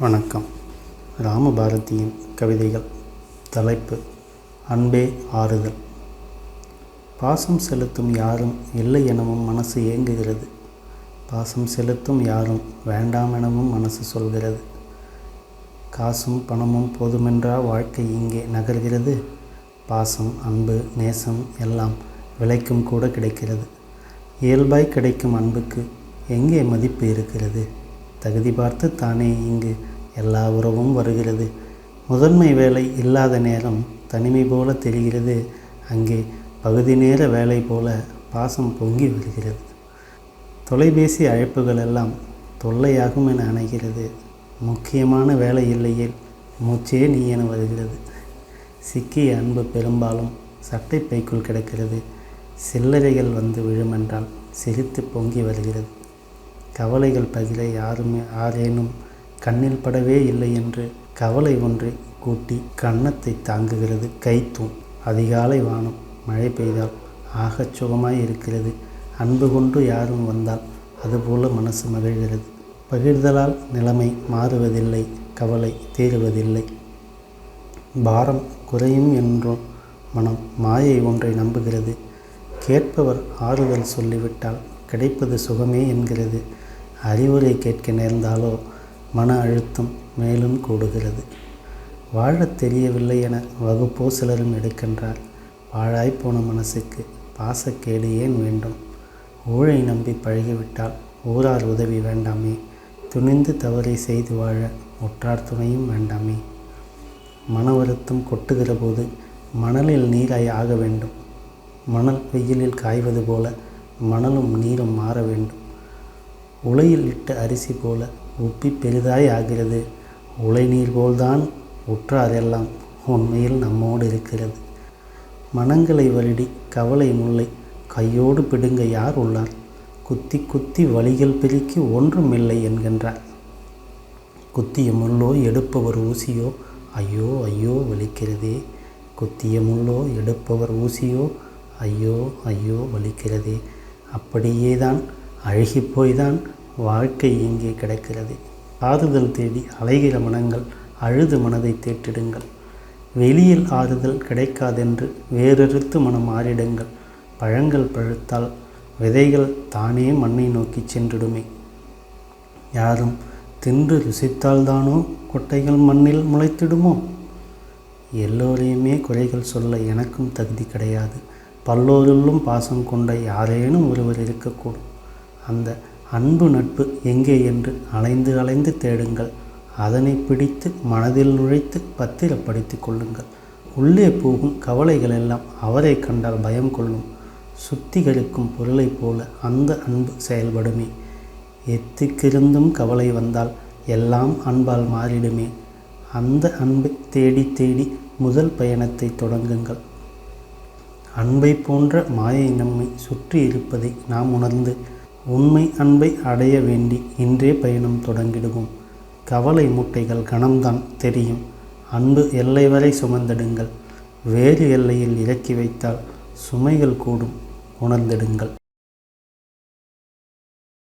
வணக்கம். ராமபாரதியின் கவிதைகள். தலைப்பு: அன்பே ஆறுதல். பாசம் செலுத்தும் யாரும் இல்லை எனவும் மனசு ஏங்குகிறது. பாசம் செலுத்தும் யாரும் வேண்டாம் எனவும் மனசு சொல்கிறது. காசும் பணமும் போதுமென்றா வாழ்க்கை இங்கே நகர்கிறது. பாசம், அன்பு, நேசம் எல்லாம் விலைக்கும் கூட கிடைக்கிறது. இயல்பாய் கிடைக்கும் அன்புக்கு எங்கே மதிப்பு இருக்கிறது? தகுதி பார்த்து தானே இங்கு எல்லா உறவும் வருகிறது. முதன்மை வேலை இல்லாத நேரம் தனிமை போல தெரிகிறது. அங்கே பகுதி நேர வேலை போல பாசம் பொங்கி வருகிறது. தொலைபேசி அழைப்புகள் எல்லாம் தொல்லையாகும் என அணைகிறது. முக்கியமான வேலை இல்லையே மூச்சே நீ என வருகிறது. சிக்கிய அன்பு பெரும்பாலும் சட்டை பைக்குள் கிடக்கிறது. சில்லறைகள் வந்து விழுமென்றால் சிரித்து பொங்கி வருகிறது. கவலைகள் பகிர யாரேனும் கண்ணில் படவே இல்லை என்று கவலை ஒன்றை கூட்டி கன்னத்தை தாங்குகிறது கைத்தூண். அதிகாலை வானம் மழை பெய்தால் ஆகச் சுகமாய் இருக்கிறது. அன்பு கொண்டு யாரும் வந்தால் அதுபோல மனசு மகிழ்கிறது. பகிர்தலால் நிலைமை மாறுவதில்லை, கவலை தீருவதில்லை. பாரம் குறையும் என்றும் மனம் மாயை ஒன்றை நம்புகிறது. கேட்பவர் ஆறுதல் சொல்லிவிட்டால் கிடைப்பது சுகமே என்கிறது. அறிவுரை கேட்க நேர்ந்தாலோ மன அழுத்தம் மேலும் கூடுகிறது. வாழத் தெரியவில்லை என வகுப்போ சிலரும் எடுக்கின்றார். வாழாய்ப்போன மனசுக்கு பாசக்கேடு ஏன் வேண்டும்? ஊழை நம்பி பழகிவிட்டால் ஊரார் உதவி வேண்டாமே. துணிந்து தவறை செய்து வாழ உற்றார் துணையும் வேண்டாமே. மன வருத்தம் கொட்டுகிற போது மணலில் நீராய் ஆக வேண்டும். மணல் வெயிலில் காய்வது போல மணலும் நீரும் மாற வேண்டும். உலையில் இட்ட அரிசி போல உப்பி பெரிதாய் ஆகிறது. உலை நீர் போல்தான் உற்றாரெல்லாம் உண்மையில் நம்மோடு இருக்கிறது. மனங்களை வருடி கவலை முல்லை கையோடு பிடுங்க யார் உள்ளார்? குத்தி குத்தி வலிகள் பெருக்கி ஒன்றும் இல்லை என்கின்றார். குத்திய முள்ளோ எடுப்பவர் ஊசியோ ஐயோ ஐயோ வலிக்கிறதே. குத்திய முள்ளோ எடுப்பவர் ஊசியோ ஐயோ ஐயோ வலிக்கிறதே. அப்படியேதான் அழுகிப்போய்தான் வாழ்க்கை இங்கே கிடைக்கிறது. ஆறுதல் தேடி அலைகிற மனங்கள் அழுது மனதை தேற்றிடுங்கள். வெளியில் ஆறுதல் கிடைக்காதென்று வேறறுத்து மனம் ஆறிடுங்கள். பழங்கள் பழுத்தால் விதைகள் தானே மண்ணை நோக்கி சென்றிடுமே. யாரும் தின்று ருசித்தால்தானோ கொட்டைகள் மண்ணில் முளைத்திடுமோ? எல்லோரையுமே குறைகள் சொல்ல எனக்கும் தகுதி கிடையாது. பல்லோருள்ளும் பாசம் கொண்ட யாரேனும் ஒருவர் இருக்கக்கூடும். அந்த அன்பு நட்பு எங்கே என்று அலைந்து அலைந்து தேடுங்கள். அதனை பிடித்து மனதில் நுழைத்து பத்திரப்படுத்தி கொள்ளுங்கள். உள்ளே போகும் கவலைகள் எல்லாம் அவரை கண்டால் பயம் கொள்ளும். சுத்திகரிக்கும் பொருளைப் போல அந்த அன்பு செயல்படுமே. எத்திக்கிருந்தும் கவலை வந்தால் எல்லாம் அன்பால் மாறிடுமே. அந்த அன்பை தேடி தேடி முதல் பயணத்தை தொடங்குங்கள். அன்பை போன்ற மாயை நம்மை சுற்றி இருப்பதை நாம் உணர்ந்து உண்மை அன்பை அடைய வேண்டி இன்றே பயணம் தொடங்கிடுவோம். கவலை மூட்டைகள் கணம்தான் தெரியும். அன்பு எல்லை வரை சுமந்திடுங்கள். வேறு எல்லையில் இறக்கி வைத்தால் சுமைகள் கூடும். உணர்ந்திடுங்கள்.